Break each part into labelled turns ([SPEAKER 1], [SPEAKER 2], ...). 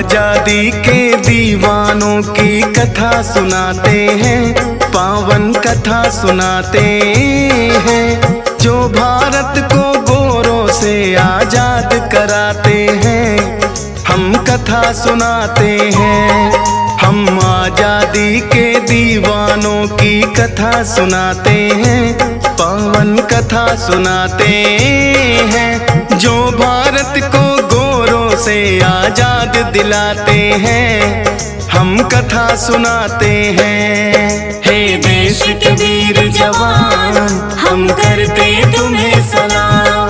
[SPEAKER 1] आजादी के दीवानों की कथा सुनाते हैं, पावन कथा सुनाते हैं, जो भारत को गोरों से आजाद कराते हैं। हम कथा सुनाते हैं, हम आजादी के दीवानों की कथा सुनाते हैं, पावन कथा सुनाते हैं, जो भारत को गोरों से आजाद दिलाते हैं। हम कथा सुनाते हैं। हे देश के वीर जवान, हम करते तुम्हें सलाम।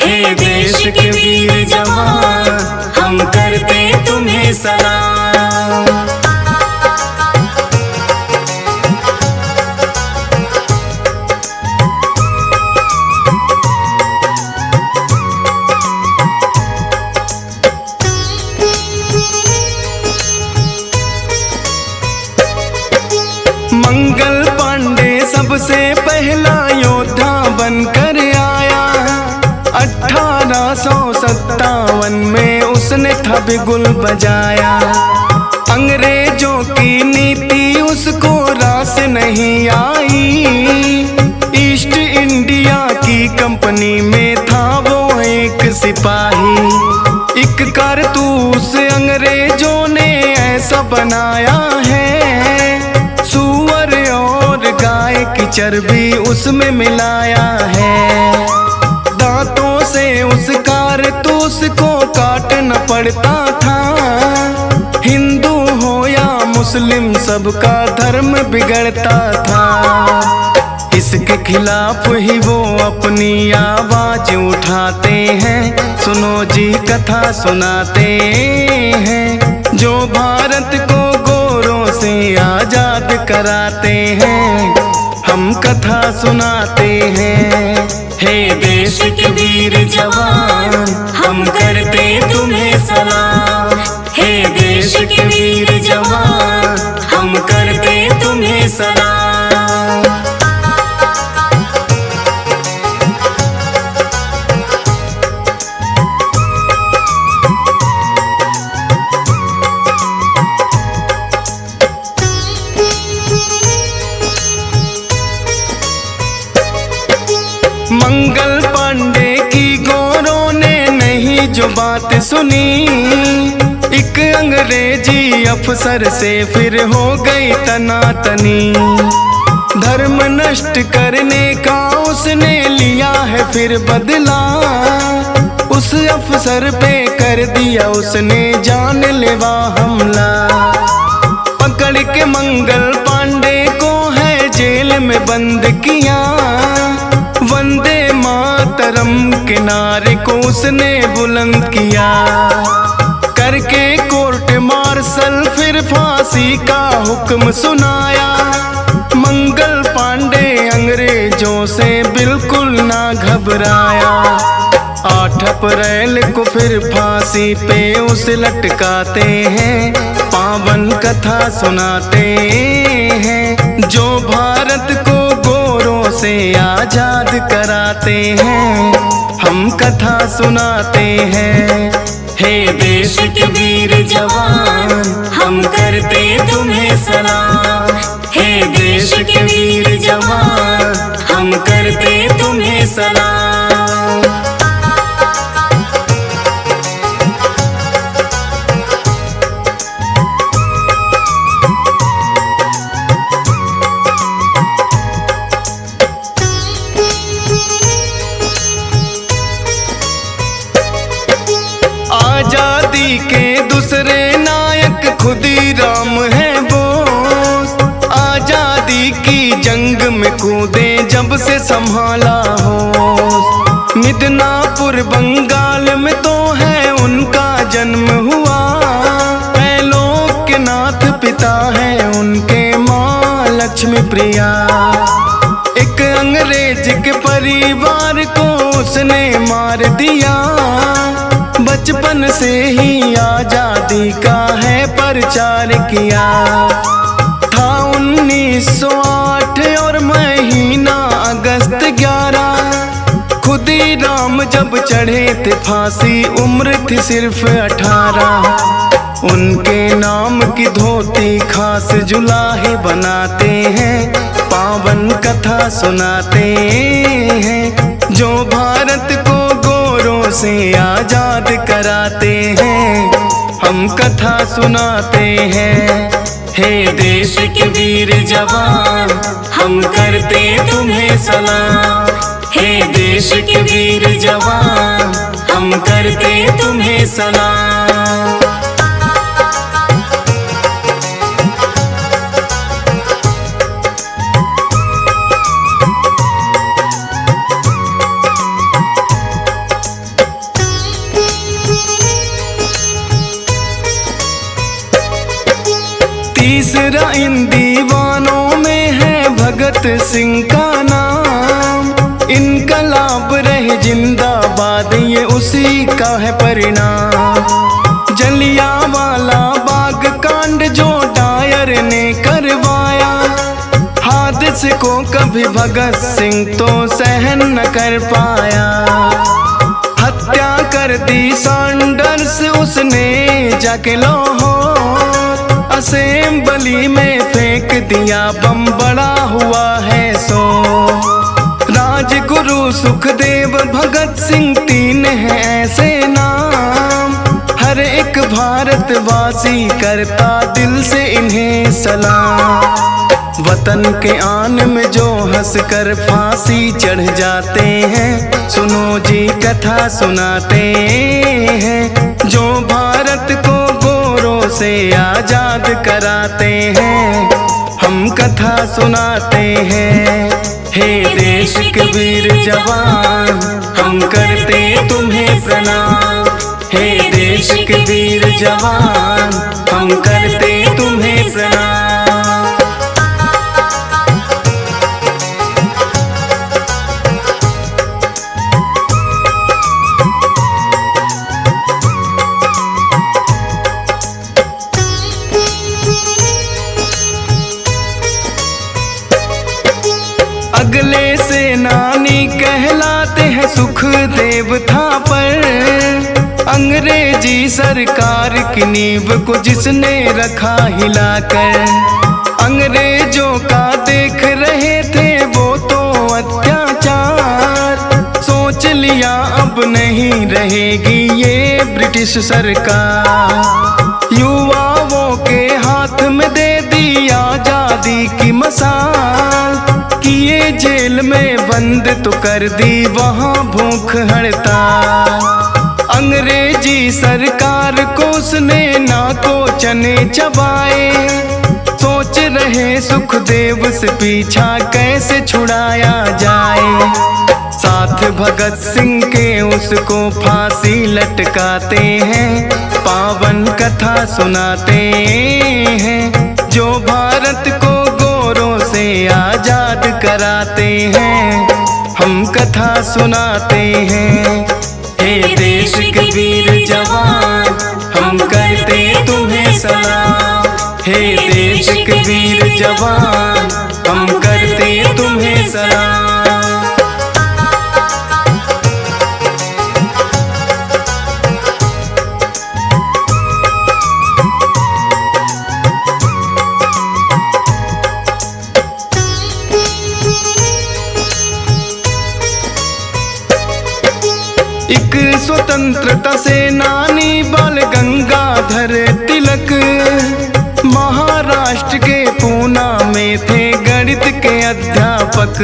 [SPEAKER 1] हे देश के वीर जवान, हम करते तुम्हें सलाम। मंगल पांडे सबसे पहला योद्धा बनकर आया। 1857 में उसने था बिगुल बजाया। अंग्रेजों की नीति उसको रास नहीं आई। ईस्ट इंडिया की कंपनी में था वो एक सिपाही। एक कारतूस अंग्रेजों ने ऐसा बनाया है, सूअर और गाय की चर्बी उसमें मिलाया है। दांतों से उस कारतूस को काटना पड़ता था। हिंदू हो या मुस्लिम सबका धर्म बिगड़ता था। इसके खिलाफ ही वो अपनी आवाज उठाते हैं। सुनो जी कथा सुनाते हैं, जो भारत को गोरों से आजाद कराते हैं। हम कथा सुनाते हैं। हे देश के वीर जवान, हम करते तुम्हें सलाम। हे देश के वीर जवान, हम करते तुम्हें सलाम। मंगल पांडे की गोरों ने नहीं जो बात सुनी। एक अंग्रेजी अफसर से फिर हो गई तनातनी। धर्म नष्ट करने का उसने लिया है फिर बदला। उस अफसर पे कर दिया उसने जानलेवा हमला। पकड़ के मंगल पांडे को है जेल में बंद किया। वंदे मातरम के नारे को उसने बुलंद किया। करके कोर्ट मार्शल फिर फांसी का हुक्म सुनाया। मंगल पांडे अंग्रेजों से बिल्कुल ना घबराया। 8 अप्रैल को फिर फांसी पे उसे लटकाते हैं। पावन कथा सुनाते हैं, जो भारत को गोरों से आजाद कराते हैं। हम कथा सुनाते हैं। हे देश के वीर जवान, हम करते तुम्हें सलाम। हे देश के वीर जवान, हम करते तुम्हें सलाम। आजादी के दूसरे नायक खुदीराम है बोस। आजादी की जंग में कूदे जब से संभाला होश। मिदनापुर बंगाल में तो है उनका जन्म हुआ। लोकनाथ पिता है उनके, माँ लक्ष्मी प्रिया। एक अंग्रेज के परिवार को उसने मार दिया। बचपन से ही आजादी का है प्रचार किया। था 1908 और महीना अगस्त 11। खुदीराम जब चढ़े थे फांसी, उम्र थी सिर्फ 18। उनके नाम की धोती खास जुलाहे बनाते हैं, पावन कथा सुनाते हैं, जो भारत को गोरों से आजाद कराते हैं। हम कथा सुनाते हैं, हे देश के वीर जवान, हम करते तुम्हें सलाम। हे देश के वीर जवान, हम करते तुम्हें सलाम। तीसरा इन दीवानों में है भगत सिंह का नाम, इनकलाब रहे जिंदाबाद ये उसी का है परिणाम। जलियांवाला बाग कांड जो डायर ने करवाया, हादसे को कभी भगत सिंह तो सहन न कर पाया। हत्या कर दी सैंडर्स उसने जाके लाहौर, असेंबली में फेंक दिया बम, बड़ा हुआ है सो। राजगुरु सुखदेव भगत सिंह तीन हैं ऐसे नाम, हर एक भारतवासी करता दिल से इन्हें सलाम। वतन के आन में जो हंस कर फांसी चढ़ जाते हैं, सुनो जी कथा सुनाते हैं, जो भारत को गोरों से आजाद कराते हैं। हम कथा सुनाते हैं, हे देश के वीर जवान, हम करते तुम्हें प्रणाम। हे देश के वीर जवान, हम करते तुम्हें प्रणाम। अगले सेनानी कहलाते हैं सुखदेव थापर, अंग्रेजी सरकार की नींव को जिसने रखा हिलाकर। अंग्रेजों का देख रहे थे वो तो अत्याचार, सोच लिया अब नहीं रहेगी ये ब्रिटिश सरकार। युवाओं के हाथ में दे दी आजादी की मसाल, किए जेल में बंद तो कर दी वहाँ भूख हड़ताल। अंग्रेजी सरकार को उसने नाको चने चबाए, सोच रहे सुखदेव से पीछा कैसे छुड़ाया जाए। साथ भगत सिंह के उसको फांसी लटकाते हैं, पावन कथा सुनाते हैं, जो भारत को गोरों से आजाद कराते हैं। हम कथा सुनाते हैं, हे देश के वीर जवान, हम करते तुम्हें सलाम। हे देश के वीर जवान, हम करते तुम्हें सलाम। एक स्वतंत्रता सेनानी बाल गंगाधर तिलक, महाराष्ट्र के पूना में थे गणित के अध्यापक।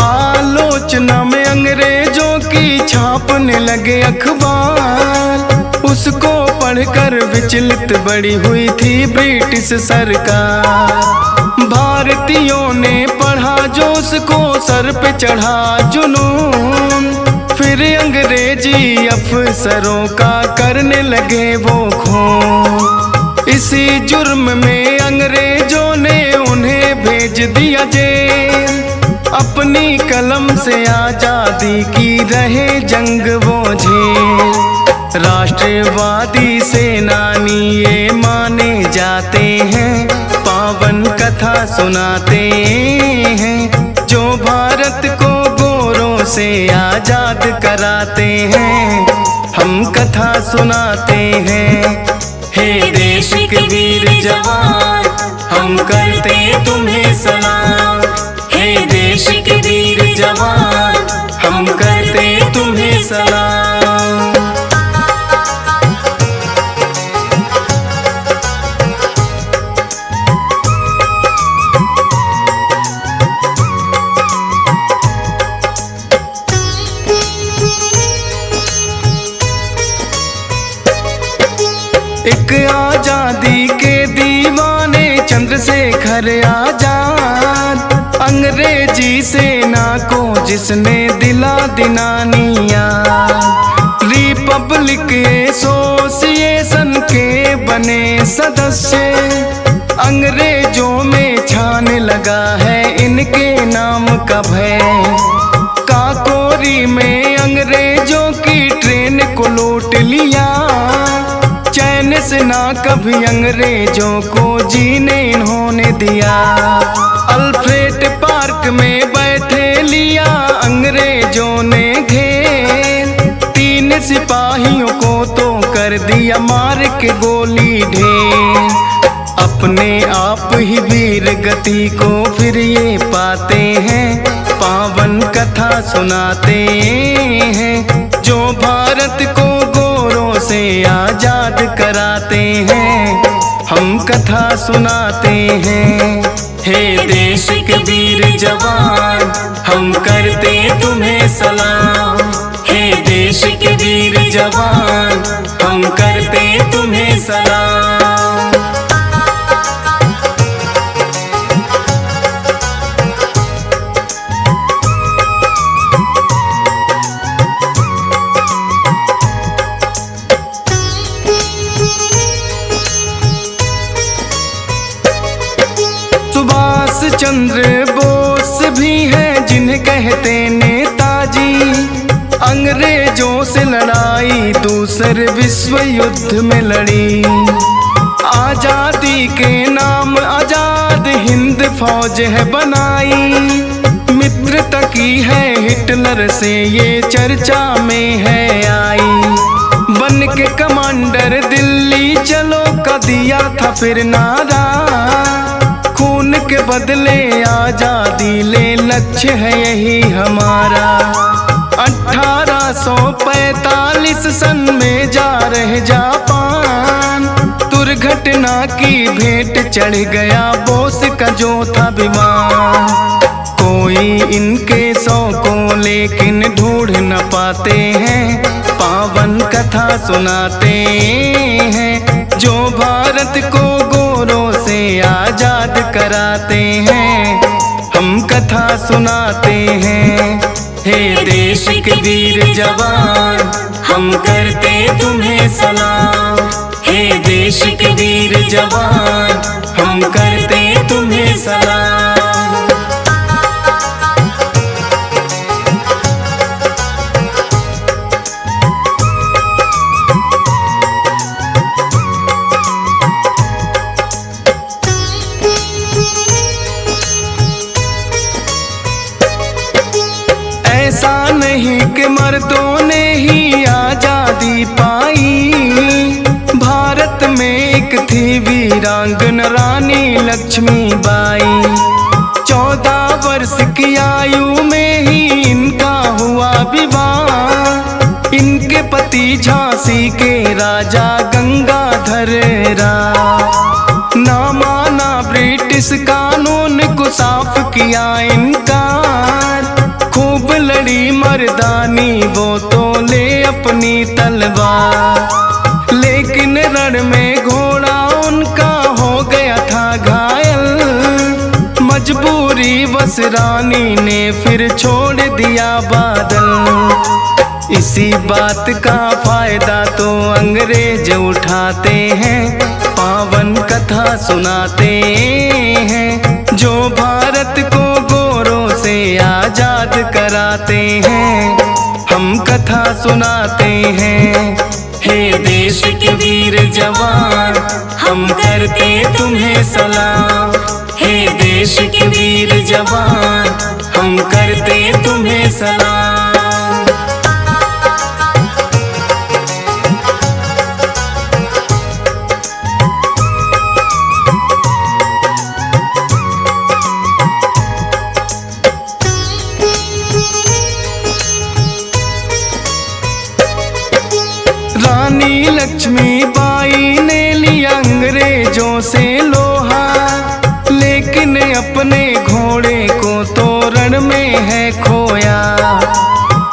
[SPEAKER 1] आलोचना में अंग्रेजों की छापने लगे अखबार, उसको पढ़कर विचलित बड़ी हुई थी ब्रिटिश सरकार। भारतीयों ने पढ़ा जो उसको सर पे चढ़ा जुनून, फिर अंग्रेजी अफसरों का करने लगे वो खून। इसी जुर्म में अंग्रेजों ने उन्हें भेज दिया जेल, अपनी कलम से आजादी की रहे जंग वो झेल। राष्ट्रवादी सेनानी ये माने जाते हैं, पावन कथा सुनाते हैं, जो भारत को गोरों से आजाद कराते हैं। हम कथा सुनाते हैं, हे देश के वीर जवान, हम करते तुम्हें सलाम। हे देश के वीर जवान, हम करते तुम्हें सलाम। एक आजादी के दीवाने चंद्रशेखर आजाद, अंग्रेजी सेना को जिसने दिला दिनानिया। रिपब्लिक एसोसिएशन के बने सदस्य, अंग्रेजों में छाने लगा है इनके नाम का भय। काकोरी में अंग्रेजों की ट्रेन को लूट लिया, चैन से ना कभी अंग्रेजों को जीने इन्होंने दिया। अल्फ्रेड पार्क में बैठे लिया अंग्रेजों ने घेर, 3 सिपाहियों को तो कर दिया मार के गोली ढेर। अपने आप ही वीर गति को फिर ये पाते हैं, पावन कथा सुनाते हैं, जो भारत को गोरों से आजाद कराते हैं। हम कथा सुनाते हैं, हे देश के वीर जवान, हम करते तुम्हें सलाम। हे देश के वीर जवान, हम करते तुम्हें सलाम। सुभाष चंद्र बोस भी हैं जिन्हें कहते नेताजी, अंग्रेजों से लड़ाई दूसरे विश्व युद्ध में लड़ी। आजादी के नाम आजाद हिंद फौज है बनाई, मित्रता की है हिटलर से ये चर्चा में है आई। बन के कमांडर दिल्ली चलो का दिया था फिर नारा, खून के बदले आजादी ले लक्ष्य है यही हमारा। 1845 सन में जा रहे जापान, दुर्घटना की भेंट चढ़ गया बोस का जो था विमान। कोई इनके 100 को लेकिन ढूंढ न पाते हैं, पावन कथा सुनाते हैं, जो भारत को गोरों से आजाद कराते हैं। हम कथा सुनाते हैं, हे देश के वीर जवान, हम करते तुम्हें सलाम। हे देश के वीर जवान, हम करते तुम्हें सलाम। ऐसा नहीं कि मर्दों ने ही आजादी पाई, भारत में एक थी वीरांगन रानी लक्ष्मीबाई। 14 वर्ष की आयु में ही इनका हुआ विवाह, इनके पति झांसी के राजा गंगाधर राव। ना माना ब्रिटिश कानून को साफ किया इनकार, खूब लड़ी मर्दानी वो तो ले अपनी तलवार। लेकिन रण में घोड़ा उनका हो गया था घायल, मजबूरी बस रानी ने फिर छोड़ दिया बादल। इसी बात का फायदा तो अंग्रेज उठाते हैं, पावन कथा सुनाते हैं, जो भारत को गोरों से आजाद कराते हैं। हम कथा सुनाते हैं, हे देश के वीर जवान, हम करते तुम्हें सलाम। हे देश के वीर जवान, हम करते तुम्हें सलाम। से लोहा, लेकिन अपने घोड़े को तो रण में है खोया।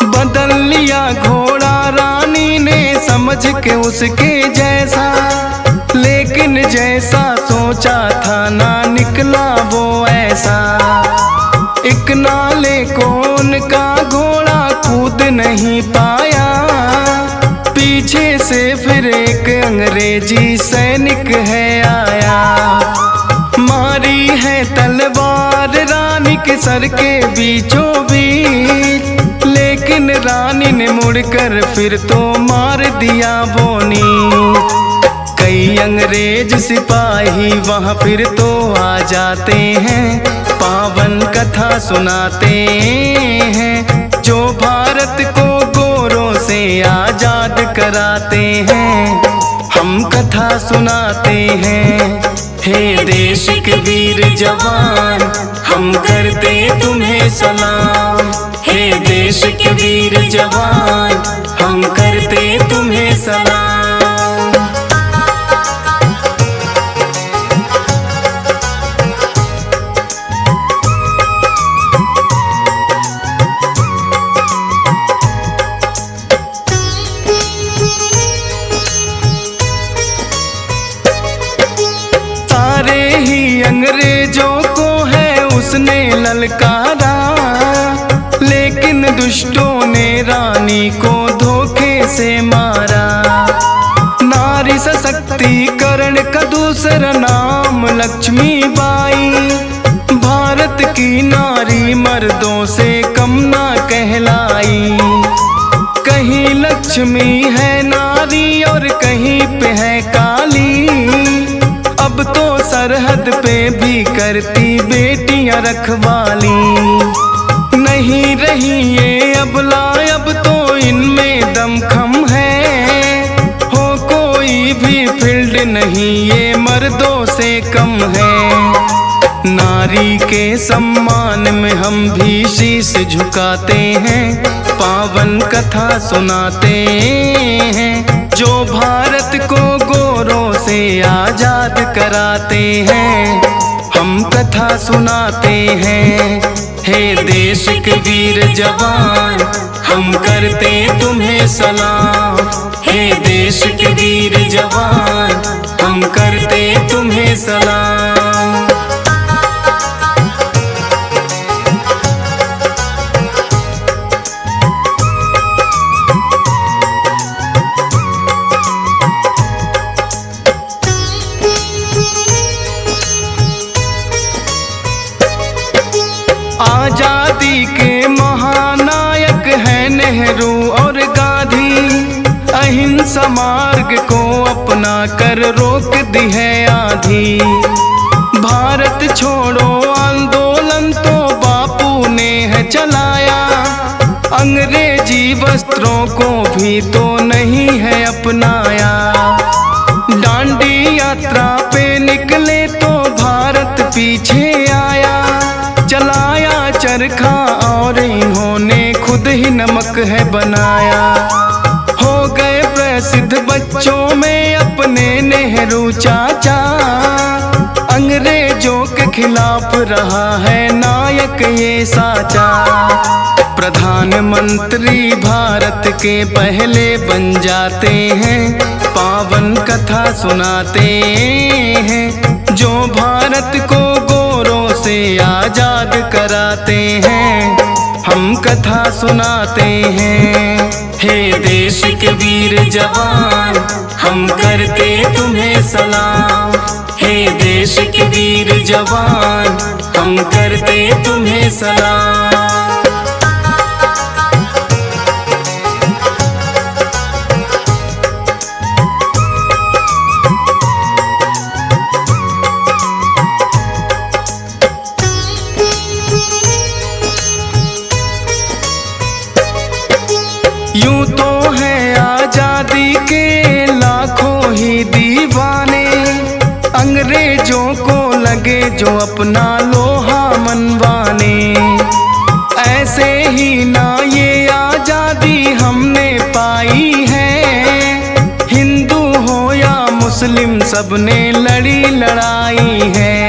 [SPEAKER 1] बदल लिया घोड़ा रानी ने समझ के उसके जैसा, लेकिन जैसा सोचा था ना निकला वो ऐसा। एक नाले को उनका घोड़ा कूद नहीं पाया, पीछे से फिर एक अंग्रेजी सैनिक है आया। मारी है तलवार रानी के सर के बीचों बीच, लेकिन रानी ने मुड़कर फिर तो मार दिया वो नीच। कई अंग्रेज सिपाही वहाँ फिर तो आ जाते हैं, पावन कथा सुनाते हैं, जो भारत को गोरों से आजाद कराते हैं। हम कथा सुनाते हैं, हे देश के वीर जवान, हम करते तुम्हें सलाम। हे देश के वीर जवान, हम करते तुम्हें सलाम। अंग्रेजों को है उसने ललकारा, लेकिन दुष्टों ने रानी को धोखे से मारा। नारी सशक्तिकरण का दूसरा नाम लक्ष्मीबाई, भारत की नारी मर्दों से कम ना कहलाई। कहीं लक्ष्मी है नारी और कहीं पे है काली, अब तो सरहद पे भी करती बेटियां रखवाली। नहीं रही ये अबला, अब तो इनमें दमखम है, हो कोई भी फील्ड नहीं ये मर्दों से कम है। नारी के सम्मान में हम भी शीश झुकाते हैं, पावन कथा सुनाते हैं, जो भारत को गोरों से आजाद कराते हैं। हम कथा सुनाते हैं, हे देश के वीर जवान, हम करते तुम्हें सलाम। हे देश के वीर जवान, हम करते तुम्हें सलाम। आजादी के महानायक हैं नेहरू और गांधी, अहिंसा मार्ग को अपना कर रोक दी है आंधी। भारत छोड़ो आंदोलन तो बापू ने है चलाया, अंग्रेजी वस्त्रों को भी तो नहीं है अपनाया। दांडी यात्रा पे निकले तो भारत पीछे आया, चलाया चरखा और इन्होंने खुद ही नमक है बनाया। हो गए प्रसिद्ध बच्चों में अपने नेहरू चाचा, अंग्रेजों के खिलाफ रहा है नायक ये साचा। प्रधानमंत्री भारत के पहले बन जाते हैं, पावन कथा सुनाते हैं, जो भारत को गोरों से आजाद कराते हैं। हम कथा सुनाते हैं, हे देश के वीर जवान, हम करते तुम्हें सलाम। हे देश के वीर जवान, हम करते तुम्हें सलाम। यूं तो है आजादी के लाखों ही दीवाने, अंग्रेजों को लगे जो अपना लोहा मनवाने। ऐसे ही ना ये आजादी हमने पाई है, हिंदू हो या मुस्लिम सबने लड़ी लड़ाई है।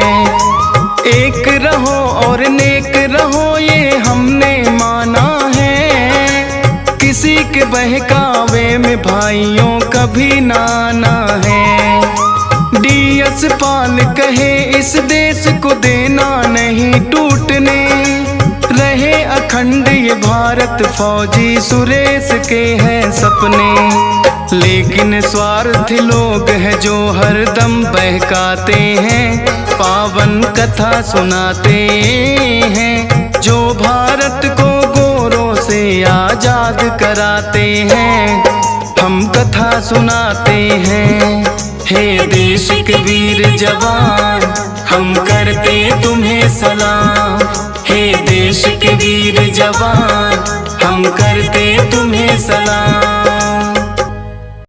[SPEAKER 1] एक रहो और नेक रहो ये हमने माना है। किसी के बहकावे में भाइयों कभी ना आना है। DS पाल कहे इस देश को देना नहीं टूटने, रहे अखंड ये भारत फौजी सुरेश के हैं सपने। लेकिन स्वार्थी लोग हैं जो हरदम बहकाते हैं, पावन कथा सुनाते हैं, जो भारत को गोरों से आजाद कराते हैं। हम कथा सुनाते हैं, हे देश के वीर जवान हम करते तुम्हें सलाम। हे देश के वीर जवान हम करते तुम्हें सलाम।